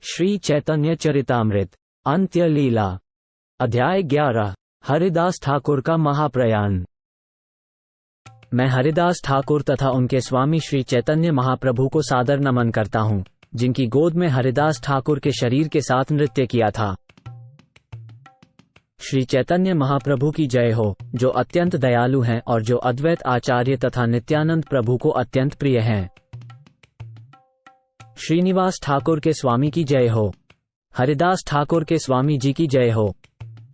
श्री चैतन्य चरितामृत अंत्य लीला अध्याय 11 हरिदास ठाकुर का महाप्रयाण। मैं हरिदास ठाकुर तथा उनके स्वामी श्री चैतन्य महाप्रभु को सादर नमन करता हूँ, जिनकी गोद में हरिदास ठाकुर के शरीर के साथ नृत्य किया था। श्री चैतन्य महाप्रभु की जय हो, जो अत्यंत दयालु हैं और जो अद्वैत आचार्य तथा नित्यानंद प्रभु को अत्यंत प्रिय हैं। श्रीनिवास ठाकुर के स्वामी की जय हो। हरिदास ठाकुर के स्वामी जी की जय हो।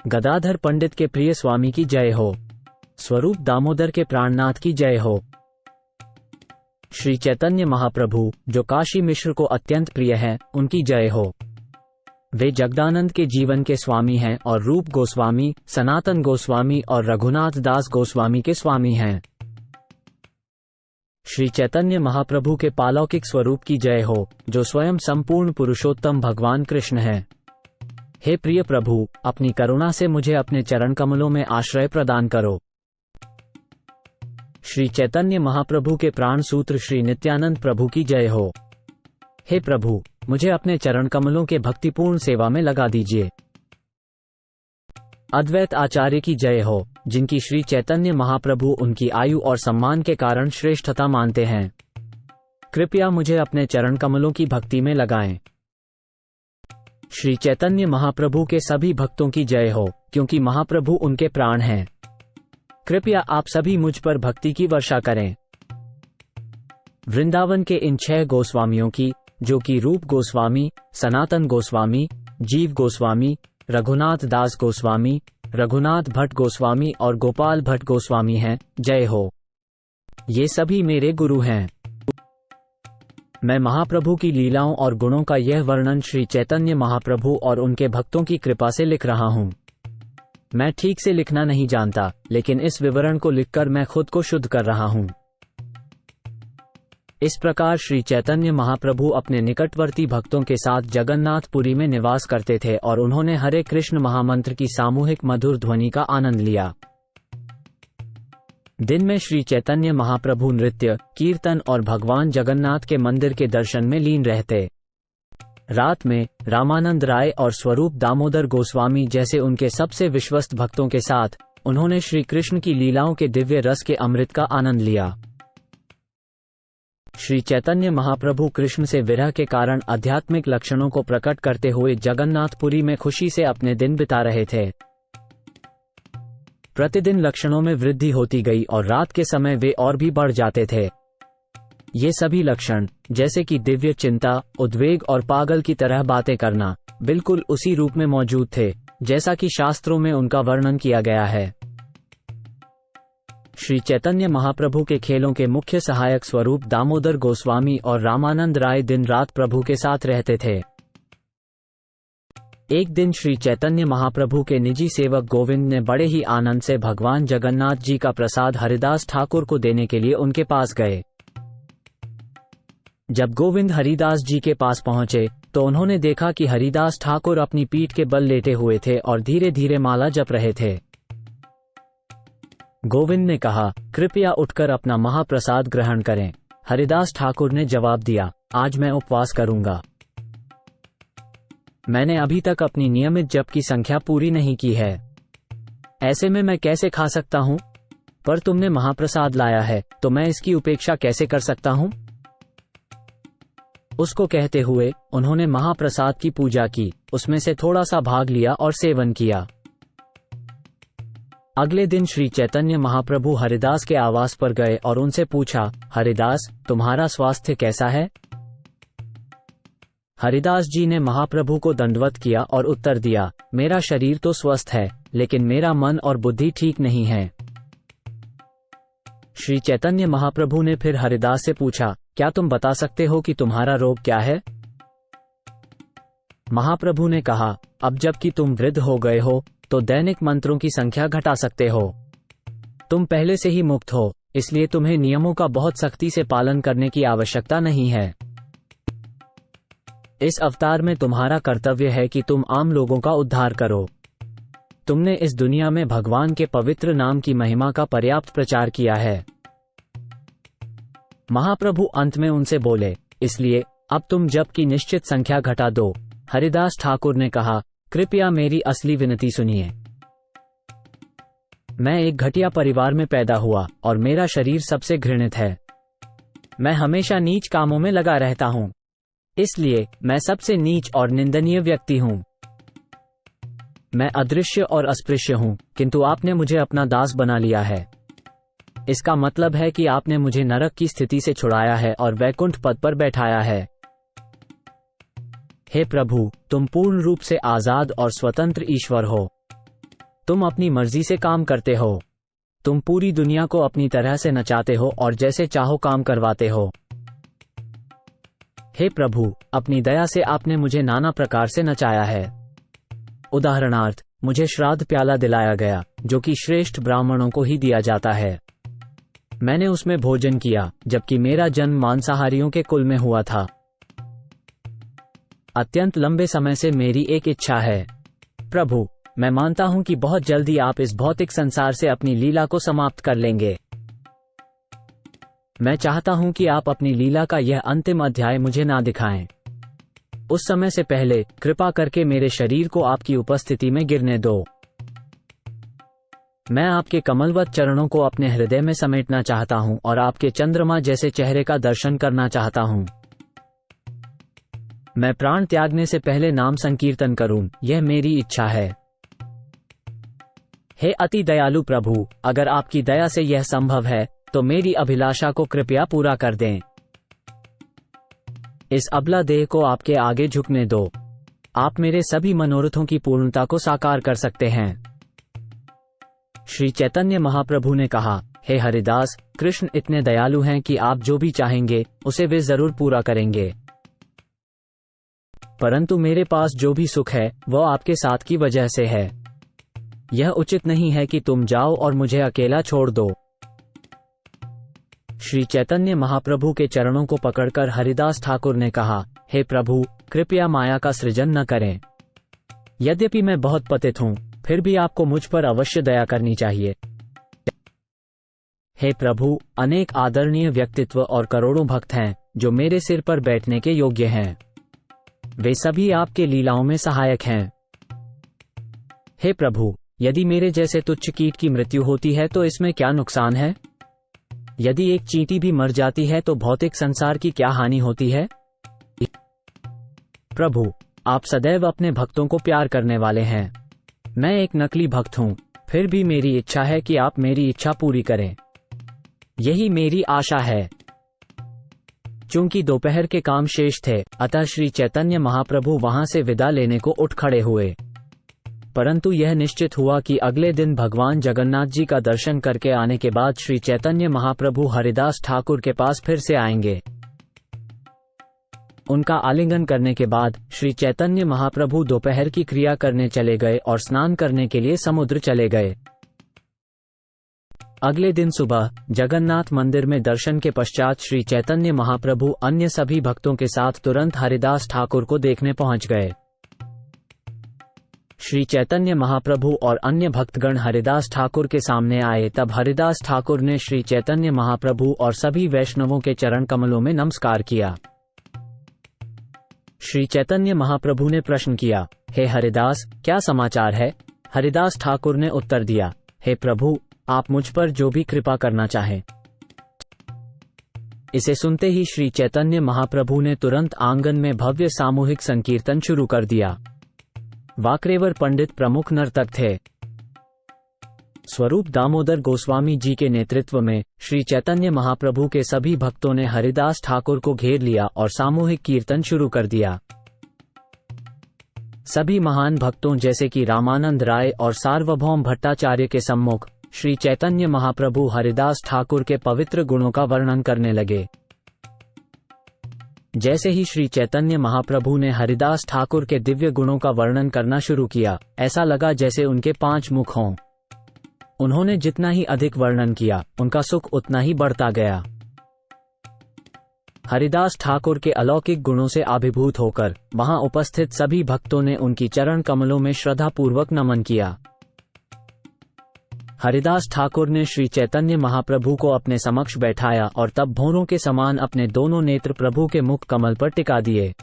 गदाधर पंडित के प्रिय स्वामी की जय हो। स्वरूप दामोदर के प्राणनाथ की जय हो। श्री चैतन्य महाप्रभु, जो काशी मिश्र को अत्यंत प्रिय हैं, उनकी जय हो। वे जगदानंद के जीवन के स्वामी हैं और रूप गोस्वामी, सनातन गोस्वामी और रघुनाथ दास गोस्वामी के स्वामी हैं। श्री चैतन्य महाप्रभु के पालौकिक स्वरूप की जय हो, जो स्वयं संपूर्ण पुरुषोत्तम भगवान कृष्ण हैं। हे प्रिय प्रभु, अपनी करुणा से मुझे अपने चरण कमलों में आश्रय प्रदान करो। श्री चैतन्य महाप्रभु के प्राण सूत्र श्री नित्यानंद प्रभु की जय हो। हे प्रभु, मुझे अपने चरण कमलों के भक्तिपूर्ण सेवा में लगा दीजिए। अद्वैत आचार्य की जय हो, जिनकी श्री चैतन्य महाप्रभु उनकी आयु और सम्मान के कारण श्रेष्ठता मानते हैं। कृपया मुझे अपने चरण कमलों की भक्ति में लगाएं। श्री चैतन्य महाप्रभु के सभी भक्तों की जय हो, क्योंकि महाप्रभु उनके प्राण हैं। कृपया आप सभी मुझ पर भक्ति की वर्षा करें। वृंदावन के इन 6 गोस्वामियों की, जो कि रूप गोस्वामी, सनातन गोस्वामी, जीव गोस्वामी, रघुनाथ दास गोस्वामी, रघुनाथ भट्ट गोस्वामी और गोपाल भट्ट गोस्वामी हैं, जय हो। ये सभी मेरे गुरु हैं। मैं महाप्रभु की लीलाओं और गुणों का यह वर्णन श्री चैतन्य महाप्रभु और उनके भक्तों की कृपा से लिख रहा हूँ। मैं ठीक से लिखना नहीं जानता, लेकिन इस विवरण को लिखकर मैं खुद को शुद्ध कर रहा हूँ। इस प्रकार श्री चैतन्य महाप्रभु अपने निकटवर्ती भक्तों के साथ जगन्नाथपुरी में निवास करते थे और उन्होंने हरे कृष्ण महामंत्र की सामूहिक मधुर ध्वनि का आनंद लिया। दिन में श्री चैतन्य महाप्रभु नृत्य, कीर्तन और भगवान जगन्नाथ के मंदिर के दर्शन में लीन रहते। रात में रामानंद राय और स्वरूप दामोदर गोस्वामी जैसे उनके सबसे विश्वस्त भक्तों के साथ उन्होंने श्री कृष्ण की लीलाओं के दिव्य रस के अमृत का आनंद लिया। श्री चैतन्य महाप्रभु कृष्ण से विरह के कारण आध्यात्मिक लक्षणों को प्रकट करते हुए जगन्नाथपुरी में खुशी से अपने दिन बिता रहे थे। प्रतिदिन लक्षणों में वृद्धि होती गई और रात के समय वे और भी बढ़ जाते थे। ये सभी लक्षण, जैसे कि दिव्य चिंता, उद्वेग और पागल की तरह बातें करना, बिल्कुल उसी रूप में मौजूद थे जैसा कि शास्त्रों में उनका वर्णन किया गया है। श्री चैतन्य महाप्रभु के खेलों के मुख्य सहायक स्वरूप दामोदर गोस्वामी और रामानंद राय दिन रात प्रभु के साथ रहते थे। एक दिन श्री चैतन्य महाप्रभु के निजी सेवक गोविंद ने बड़े ही आनंद से भगवान जगन्नाथ जी का प्रसाद हरिदास ठाकुर को देने के लिए उनके पास गए। जब गोविंद हरिदास जी के पास पहुंचे तो उन्होंने देखा कि हरिदास ठाकुर अपनी पीठ के बल लेटे हुए थे और धीरे धीरे माला जप रहे थे। गोविंद ने कहा, कृपया उठकर अपना महाप्रसाद ग्रहण करें। हरिदास ठाकुर ने जवाब दिया, आज मैं उपवास करूंगा। मैंने अभी तक अपनी नियमित जप की संख्या पूरी नहीं की है। ऐसे में मैं कैसे खा सकता हूँ? पर तुमने महाप्रसाद लाया है, तो मैं इसकी उपेक्षा कैसे कर सकता हूँ? उसको कहते हुए उन्होंने महाप्रसाद की पूजा की, उसमें से थोड़ा सा भाग लिया और सेवन किया। अगले दिन श्री चैतन्य महाप्रभु हरिदास के आवास पर गए और उनसे पूछा, हरिदास, तुम्हारा स्वास्थ्य कैसा है? हरिदास जी ने महाप्रभु को दंडवत किया और उत्तर दिया, मेरा शरीर तो स्वस्थ है, लेकिन मेरा मन और बुद्धि ठीक नहीं है। श्री चैतन्य महाप्रभु ने फिर हरिदास से पूछा, क्या तुम बता सकते हो कि तुम्हारा रोग क्या है? महाप्रभु ने कहा, अब जबकि तुम वृद्ध हो गए हो तो दैनिक मंत्रों की संख्या घटा सकते हो। तुम पहले से ही मुक्त हो, इसलिए तुम्हें नियमों का बहुत सख्ती से पालन करने की आवश्यकता नहीं है। इस अवतार में तुम्हारा कर्तव्य है कि तुम आम लोगों का उद्धार करो। तुमने इस दुनिया में भगवान के पवित्र नाम की महिमा का पर्याप्त प्रचार किया है। महाप्रभु अंत में उनसे बोले, इसलिए अब तुम जप की निश्चित संख्या घटा दो। हरिदास ठाकुर ने कहा, कृपया मेरी असली विनती सुनिए। मैं एक घटिया परिवार में पैदा हुआ और मेरा शरीर सबसे घृणित है। मैं हमेशा नीच कामों में लगा रहता हूं, इसलिए मैं सबसे नीच और निंदनीय व्यक्ति हूं। मैं अदृश्य और अस्पृश्य हूं, किंतु आपने मुझे अपना दास बना लिया है। इसका मतलब है कि आपने मुझे नरक की स्थिति से छुड़ाया है और वैकुंठ पद पर बैठाया है। हे प्रभु, तुम पूर्ण रूप से आजाद और स्वतंत्र ईश्वर हो। तुम अपनी मर्जी से काम करते हो। तुम पूरी दुनिया को अपनी तरह से नचाते हो और जैसे चाहो काम करवाते हो। हे प्रभु, अपनी दया से आपने मुझे नाना प्रकार से नचाया है। उदाहरणार्थ, मुझे श्राद्ध प्याला दिलाया गया, जो कि श्रेष्ठ ब्राह्मणों को ही दिया जाता है। मैंने उसमें भोजन किया, जबकि मेरा जन्म मांसाहारियों के कुल में हुआ था। अत्यंत लंबे समय से मेरी एक इच्छा है। प्रभु, मैं मानता हूं कि बहुत जल्दी आप इस भौतिक संसार से अपनी लीला को समाप्त कर लेंगे। मैं चाहता हूं कि आप अपनी लीला का यह अंतिम अध्याय मुझे ना दिखाएं। उस समय से पहले कृपा करके मेरे शरीर को आपकी उपस्थिति में गिरने दो। मैं आपके कमलवत चरणों को अपने हृदय में समेटना चाहता हूं और आपके चंद्रमा जैसे चेहरे का दर्शन करना चाहता हूं। मैं प्राण त्यागने से पहले नाम संकीर्तन करूं, यह मेरी इच्छा है। हे अति दयालु प्रभु, अगर आपकी दया से यह संभव है तो मेरी अभिलाषा को कृपया पूरा कर दें। इस अबला देह को आपके आगे झुकने दो। आप मेरे सभी मनोरथों की पूर्णता को साकार कर सकते हैं। श्री चैतन्य महाप्रभु ने कहा, हे हरिदास, कृष्ण इतने दयालु हैं कि आप जो भी चाहेंगे उसे वे जरूर पूरा करेंगे। परंतु मेरे पास जो भी सुख है वह आपके साथ की वजह से है। यह उचित नहीं है कि तुम जाओ और मुझे अकेला छोड़ दो। श्री चैतन्य महाप्रभु के चरणों को पकड़कर हरिदास ठाकुर ने कहा, हे प्रभु, कृपया माया का सृजन न करें। यद्यपि मैं बहुत पतित हूं, फिर भी आपको मुझ पर अवश्य दया करनी चाहिए। हे प्रभु, अनेक आदरणीय व्यक्तित्व और करोड़ों भक्त हैं जो मेरे सिर पर बैठने के योग्य हैं। वे सभी आपके लीलाओं में सहायक हैं। हे प्रभु, यदि मेरे जैसे तुच्छ कीट की मृत्यु होती है तो इसमें क्या नुकसान है? यदि एक चींटी भी मर जाती है तो भौतिक संसार की क्या हानि होती है? प्रभु, आप सदैव अपने भक्तों को प्यार करने वाले हैं। मैं एक नकली भक्त हूं, फिर भी मेरी इच्छा है कि आप मेरी इच्छा पूरी करें। यही मेरी आशा है। चूंकि दोपहर के काम शेष थे, अतः श्री चैतन्य महाप्रभु वहां से विदा लेने को उठ खड़े हुए। परंतु यह निश्चित हुआ कि अगले दिन भगवान जगन्नाथ जी का दर्शन करके आने के बाद श्री चैतन्य महाप्रभु हरिदास ठाकुर के पास फिर से आएंगे। उनका आलिंगन करने के बाद श्री चैतन्य महाप्रभु दोपहर की क्रिया करने चले गए और स्नान करने के लिए समुद्र चले गए। अगले दिन सुबह जगन्नाथ मंदिर में दर्शन के पश्चात श्री चैतन्य महाप्रभु अन्य सभी भक्तों के साथ तुरंत हरिदास ठाकुर को देखने पहुंच गए। श्री चैतन्य महाप्रभु और अन्य भक्तगण हरिदास ठाकुर के सामने आए, तब हरिदास ठाकुर ने श्री चैतन्य महाप्रभु और सभी वैष्णवों के चरण कमलों में नमस्कार किया। श्री चैतन्य महाप्रभु ने प्रश्न किया, हे हरिदास, क्या समाचार है? हरिदास ठाकुर ने उत्तर दिया, हे प्रभु, आप मुझ पर जो भी कृपा करना चाहें। इसे सुनते ही श्री चैतन्य महाप्रभु ने तुरंत आंगन में भव्य सामूहिक संकीर्तन शुरू कर दिया। वाकरेवर पंडित प्रमुख नर्तक थे। स्वरूप दामोदर गोस्वामी जी के नेतृत्व में श्री चैतन्य महाप्रभु के सभी भक्तों ने हरिदास ठाकुर को घेर लिया और सामूहिक कीर्तन शुरू कर दिया। सभी महान भक्तों जैसे कि रामानंद राय और सार्वभौम भट्टाचार्य के सम्मुख श्री चैतन्य महाप्रभु हरिदास ठाकुर के पवित्र गुणों का वर्णन करने लगे। जैसे ही श्री चैतन्य महाप्रभु ने हरिदास ठाकुर के दिव्य गुणों का वर्णन करना शुरू किया, ऐसा लगा जैसे उनके 5 मुख हों। उन्होंने जितना ही अधिक वर्णन किया, उनका सुख उतना ही बढ़ता गया। हरिदास ठाकुर के अलौकिक गुणों से अभिभूत होकर वहां उपस्थित सभी भक्तों ने उनकी चरण कमलों में श्रद्धापूर्वक नमन किया। हरिदास ठाकुर ने श्री चैतन्य महाप्रभु को अपने समक्ष बैठाया और तब भौरों के समान अपने दोनों नेत्र प्रभु के मुख कमल पर टिका दिए।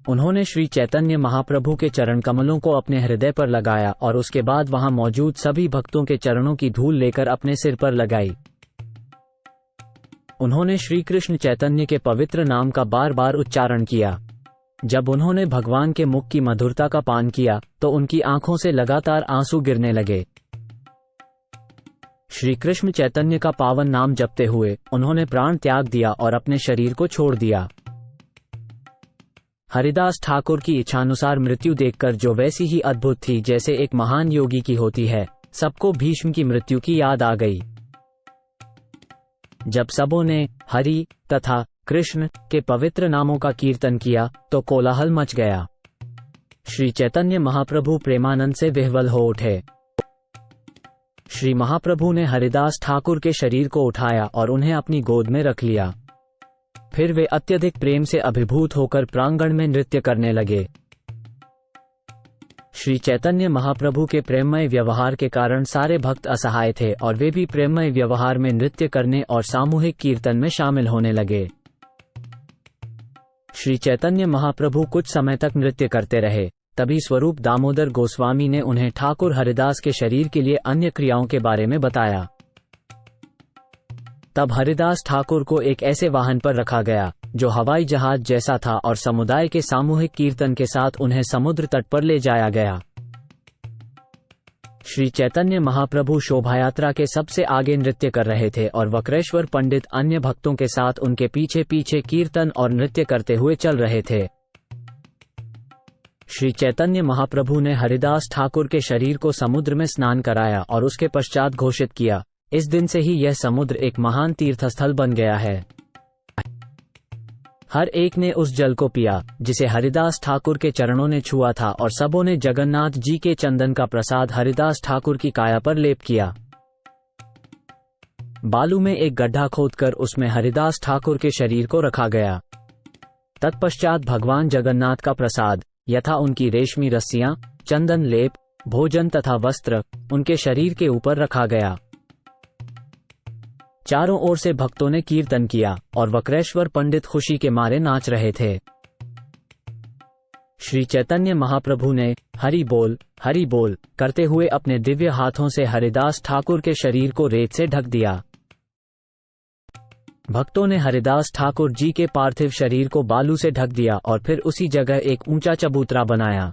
उन्होंने श्री चैतन्य महाप्रभु के चरण कमलों को अपने हृदय पर लगाया और उसके बाद वहां मौजूद सभी भक्तों के चरणों की धूल लेकर अपने सिर पर लगाई। उन्होंने श्री कृष्ण चैतन्य के पवित्र नाम का बार बार उच्चारण किया। जब उन्होंने भगवान के मुख की मधुरता का पान किया तो उनकी आंखों से लगातार आंसू गिरने लगे। श्री कृष्ण चैतन्य का पावन नाम जपते हुए उन्होंने प्राण त्याग दिया और अपने शरीर को छोड़ दिया। हरिदास ठाकुर की इच्छानुसार मृत्यु देखकर जो वैसी ही अद्भुत थी जैसे एक महान योगी की होती है, सबको भीष्म की मृत्यु की याद आ गई। जब सबों ने हरि तथा कृष्ण के पवित्र नामों का कीर्तन किया तो कोलाहल मच गया। श्री चैतन्य महाप्रभु प्रेमानंद से विह्वल हो उठे। श्री महाप्रभु ने हरिदास ठाकुर के शरीर को उठाया और उन्हें अपनी गोद में रख लिया। फिर वे अत्यधिक प्रेम से अभिभूत होकर प्रांगण में नृत्य करने लगे। श्री चैतन्य महाप्रभु के प्रेममय व्यवहार के कारण सारे भक्त असहाय थे और वे भी प्रेममय व्यवहार में नृत्य करने और सामूहिक कीर्तन में शामिल होने लगे। श्री चैतन्य महाप्रभु कुछ समय तक नृत्य करते रहे। तभी स्वरूप दामोदर गोस्वामी ने उन्हें ठाकुर हरिदास के शरीर के लिए अन्य क्रियाओं के बारे में बताया। तब हरिदास ठाकुर को एक ऐसे वाहन पर रखा गया जो हवाई जहाज जैसा था और समुदाय के सामूहिक कीर्तन के साथ उन्हें समुद्र तट पर ले जाया गया। श्री चैतन्य महाप्रभु शोभायात्रा के सबसे आगे नृत्य कर रहे थे और वक्रेश्वर पंडित अन्य भक्तों के साथ उनके पीछे पीछे कीर्तन और नृत्य करते हुए चल रहे थे। श्री चैतन्य महाप्रभु ने हरिदास ठाकुर के शरीर को समुद्र में स्नान कराया और उसके पश्चात घोषित किया, इस दिन से ही यह समुद्र एक महान तीर्थस्थल बन गया है। हर एक ने उस जल को पिया जिसे हरिदास ठाकुर के चरणों ने छुआ था और सबों ने जगन्नाथ जी के चंदन का प्रसाद हरिदास ठाकुर की काया पर लेप किया। बालू में एक गड्ढा खोदकर उसमें हरिदास ठाकुर के शरीर को रखा गया। तत्पश्चात भगवान जगन्नाथ का प्रसाद यथा उनकी रेशमी रस्सियां, चंदन लेप, भोजन तथा वस्त्र उनके शरीर के ऊपर रखा गया। चारों ओर से भक्तों ने कीर्तन किया और वक्रेश्वर पंडित खुशी के मारे नाच रहे थे। श्री चैतन्य महाप्रभु ने हरि बोल करते हुए अपने दिव्य हाथों से हरिदास ठाकुर के शरीर को रेत से ढक दिया। भक्तों ने हरिदास ठाकुर जी के पार्थिव शरीर को बालू से ढक दिया और फिर उसी जगह एक ऊंचा चबूतरा बनाया।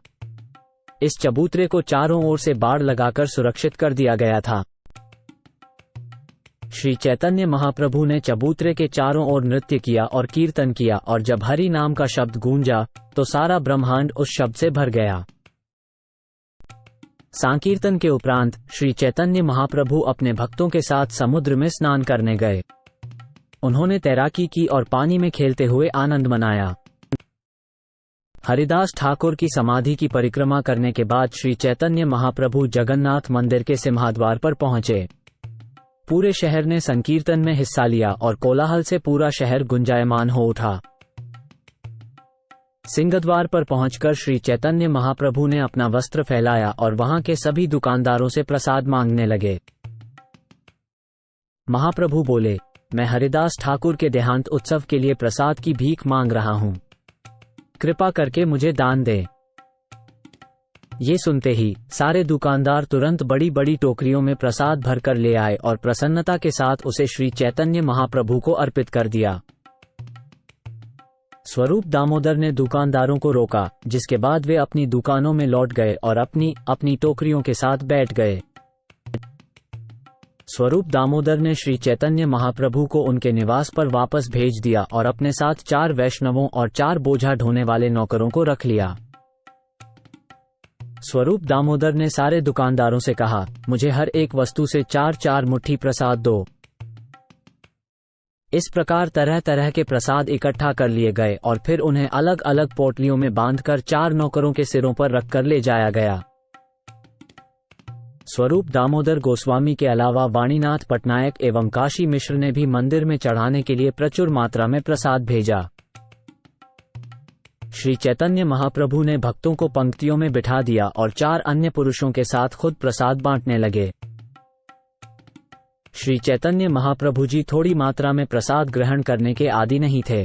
इस चबूतरे को चारों ओर से बाड़ लगाकर सुरक्षित कर दिया गया था। श्री चैतन्य महाप्रभु ने चबूतरे के चारों ओर नृत्य किया और कीर्तन किया और जब हरि नाम का शब्द गूंजा तो सारा ब्रह्मांड उस शब्द से भर गया। सांकीर्तन के उपरांत श्री चैतन्य महाप्रभु अपने भक्तों के साथ समुद्र में स्नान करने गए। उन्होंने तैराकी की और पानी में खेलते हुए आनंद मनाया। हरिदास ठाकुर की समाधि की परिक्रमा करने के बाद श्री चैतन्य महाप्रभु जगन्नाथ मंदिर के सिंहद्वार पर पहुंचे। पूरे शहर ने संकीर्तन में हिस्सा लिया और कोलाहल से पूरा शहर गुंजायमान हो उठा। सिंहद्वार पर पहुंचकर श्री चैतन्य महाप्रभु ने अपना वस्त्र फैलाया और वहां के सभी दुकानदारों से प्रसाद मांगने लगे। महाप्रभु बोले, मैं हरिदास ठाकुर के देहांत उत्सव के लिए प्रसाद की भीख मांग रहा हूं, कृपा करके मुझे दान दे। ये सुनते ही सारे दुकानदार तुरंत बड़ी बड़ी टोकरियों में प्रसाद भरकर ले आए और प्रसन्नता के साथ उसे श्री चैतन्य महाप्रभु को अर्पित कर दिया। स्वरूप दामोदर ने दुकानदारों को रोका, जिसके बाद वे अपनी दुकानों में लौट गए और अपनी टोकरियों के साथ बैठ गए। स्वरूप दामोदर ने श्री चैतन्य महाप्रभु को उनके निवास पर वापस भेज दिया और अपने साथ 4 वैष्णवों और 4 बोझा ढोने वाले नौकरों को रख लिया। स्वरूप दामोदर ने सारे दुकानदारों से कहा, मुझे हर एक वस्तु से 4-4 मुट्ठी प्रसाद दो। इस प्रकार तरह तरह के प्रसाद इकट्ठा कर लिए गए और फिर उन्हें अलग अलग पोटलियों में बांधकर 4 नौकरों के सिरों पर रखकर ले जाया गया। स्वरूप दामोदर गोस्वामी के अलावा वाणीनाथ पटनायक एवं काशी मिश्र ने भी मंदिर में चढ़ाने के लिए प्रचुर मात्रा में प्रसाद भेजा। श्री चैतन्य महाप्रभु ने भक्तों को पंक्तियों में बिठा दिया और 4 अन्य पुरुषों के साथ खुद प्रसाद बांटने लगे। श्री चैतन्य महाप्रभु जी थोड़ी मात्रा में प्रसाद ग्रहण करने के आदी नहीं थे।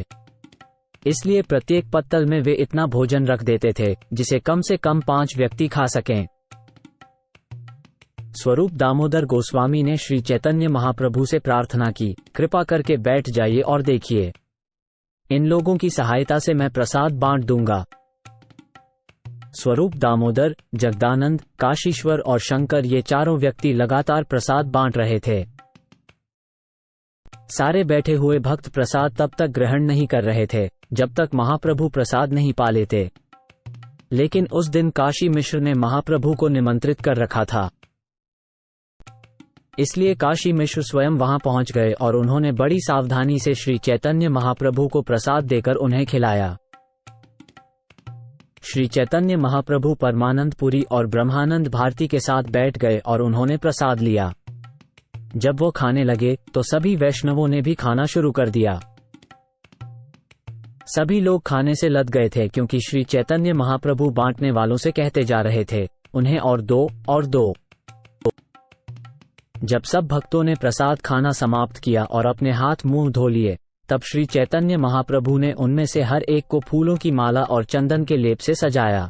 इसलिए प्रत्येक पत्तल में वे इतना भोजन रख देते थे जिसे कम से कम 5 व्यक्ति खा सकें। स्वरूप दामोदर गोस्वामी ने श्री चैतन्य महाप्रभु से प्रार्थना की, कृपा करके बैठ जाइए और देखिए, इन लोगों की सहायता से मैं प्रसाद बांट दूंगा। स्वरूप दामोदर, जगदानंद, काशीश्वर और शंकर ये चारों व्यक्ति लगातार प्रसाद बांट रहे थे। सारे बैठे हुए भक्त प्रसाद तब तक ग्रहण नहीं कर रहे थे जब तक महाप्रभु प्रसाद नहीं पा लेते। लेकिन उस दिन काशी मिश्र ने महाप्रभु को निमंत्रित कर रखा था, इसलिए काशी मिश्र स्वयं वहां पहुंच गए और उन्होंने बड़ी सावधानी से श्री चैतन्य महाप्रभु को प्रसाद देकर उन्हें खिलाया। श्री चैतन्य महाप्रभु परमानंद पुरी और ब्रह्मानंद भारती के साथ बैठ गए और उन्होंने प्रसाद लिया। जब वो खाने लगे तो सभी वैष्णवों ने भी खाना शुरू कर दिया। सभी लोग खाने से लद गए थे क्योंकि श्री चैतन्य महाप्रभु बांटने वालों से कहते जा रहे थे, उन्हें और दो और दो। जब सब भक्तों ने प्रसाद खाना समाप्त किया और अपने हाथ मुंह धो लिए, तब श्री चैतन्य महाप्रभु ने उनमें से हर एक को फूलों की माला और चंदन के लेप से सजाया।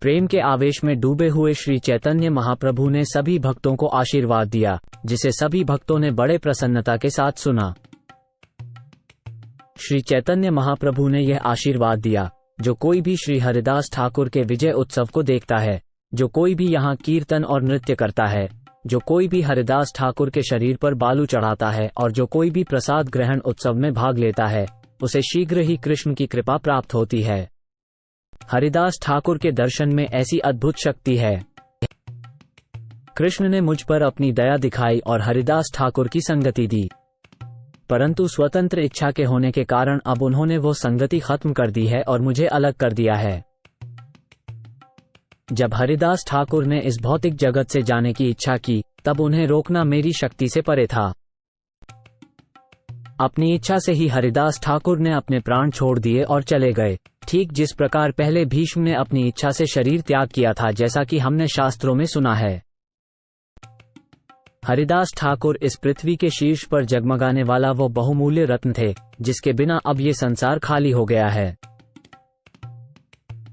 प्रेम के आवेश में डूबे हुए श्री चैतन्य महाप्रभु ने सभी भक्तों को आशीर्वाद दिया, जिसे सभी भक्तों ने बड़े प्रसन्नता के साथ सुना। श्री चैतन्य महाप्रभु ने यह आशीर्वाद दिया, जो कोई भी श्री हरिदास ठाकुर के विजय उत्सव को देखता है, जो कोई भी यहाँ कीर्तन और नृत्य करता है, जो कोई भी हरिदास ठाकुर के शरीर पर बालू चढ़ाता है और जो कोई भी प्रसाद ग्रहण उत्सव में भाग लेता है, उसे शीघ्र ही कृष्ण की कृपा प्राप्त होती है। हरिदास ठाकुर के दर्शन में ऐसी अद्भुत शक्ति है। कृष्ण ने मुझ पर अपनी दया दिखाई और हरिदास ठाकुर की संगति दी, परंतु स्वतंत्र इच्छा के होने के कारण अब उन्होंने वो संगति खत्म कर दी है और मुझे अलग कर दिया है। जब हरिदास ठाकुर ने इस भौतिक जगत से जाने की इच्छा की, तब उन्हें रोकना मेरी शक्ति से परे था। अपनी इच्छा से ही हरिदास ठाकुर ने अपने प्राण छोड़ दिए और चले गए, ठीक जिस प्रकार पहले भीष्म ने अपनी इच्छा से शरीर त्याग किया था, जैसा कि हमने शास्त्रों में सुना है। हरिदास ठाकुर इस पृथ्वी के शीर्ष पर जगमगाने वाला वो बहुमूल्य रत्न थे, जिसके बिना अब ये संसार खाली हो गया है।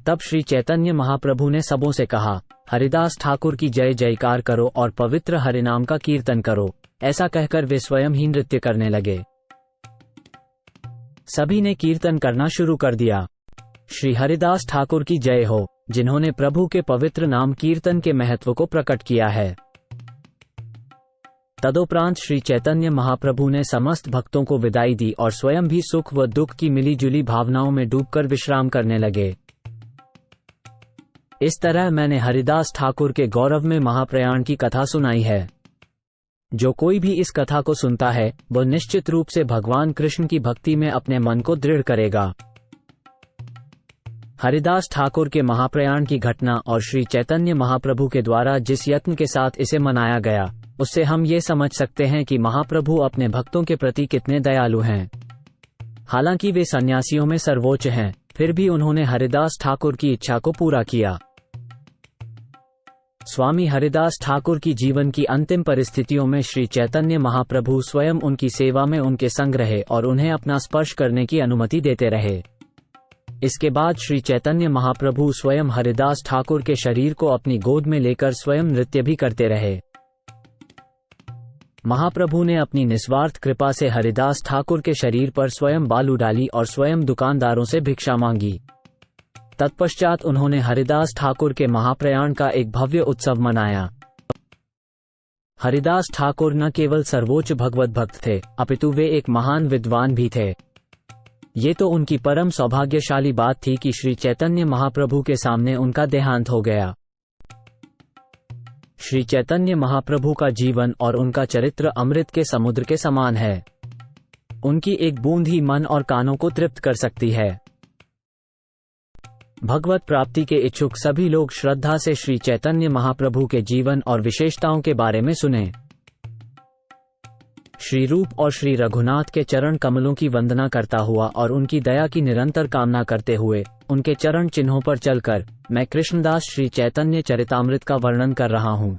तब श्री चैतन्य महाप्रभु ने सबों से कहा, हरिदास ठाकुर की जय जयकार करो और पवित्र हरिनाम का कीर्तन करो। ऐसा कहकर वे स्वयं ही नृत्य करने लगे। सभी ने कीर्तन करना शुरू कर दिया। श्री हरिदास ठाकुर की जय हो, जिन्होंने प्रभु के पवित्र नाम कीर्तन के महत्व को प्रकट किया है। तदोपरांत श्री चैतन्य महाप्रभु ने समस्त भक्तों को विदाई दी और स्वयं भी सुख व दुख की मिलीजुली भावनाओं में डूबकर विश्राम करने लगे। इस तरह मैंने हरिदास ठाकुर के गौरव में महाप्रयाण की कथा सुनाई है। जो कोई भी इस कथा को सुनता है, वह निश्चित रूप से भगवान कृष्ण की भक्ति में अपने मन को दृढ़ करेगा। हरिदास ठाकुर के महाप्रयाण की घटना और श्री चैतन्य महाप्रभु के द्वारा जिस यत्न के साथ इसे मनाया गया, उससे हम ये समझ सकते हैं कि महाप्रभु अपने भक्तों के प्रति कितने दयालु हैं। हालांकि वे सन्यासियों में सर्वोच्च हैं, फिर भी उन्होंने हरिदास ठाकुर की इच्छा को पूरा किया। स्वामी हरिदास ठाकुर की जीवन की अंतिम परिस्थितियों में श्री चैतन्य महाप्रभु स्वयं उनकी सेवा में उनके संग रहे और उन्हें अपना स्पर्श करने की अनुमति देते रहे। इसके बाद श्री चैतन्य महाप्रभु स्वयं हरिदास ठाकुर के शरीर को अपनी गोद में लेकर स्वयं नृत्य भी करते रहे। महाप्रभु ने अपनी निस्वार्थ कृपा से हरिदास ठाकुर के शरीर पर स्वयं बालू डाली और स्वयं दुकानदारों से भिक्षा मांगी। तत्पश्चात उन्होंने हरिदास ठाकुर के महाप्रयाण का एक भव्य उत्सव मनाया। हरिदास ठाकुर न केवल सर्वोच्च भगवत भक्त थे, अपितु वे एक महान विद्वान भी थे। ये तो उनकी परम सौभाग्यशाली बात थी कि श्री चैतन्य महाप्रभु के सामने उनका देहांत हो गया। श्री चैतन्य महाप्रभु का जीवन और उनका चरित्र अमृत के समुद्र के समान है। उनकी एक बूंद ही मन और कानों को तृप्त कर सकती है। भगवत प्राप्ति के इच्छुक सभी लोग श्रद्धा से श्री चैतन्य महाप्रभु के जीवन और विशेषताओं के बारे में सुने। श्री रूप और श्री रघुनाथ के चरण कमलों की वंदना करता हुआ और उनकी दया की निरंतर कामना करते हुए उनके चरण चिन्हों पर चलकर मैं कृष्णदास श्री चैतन्य चरितामृत का वर्णन कर रहा हूँ।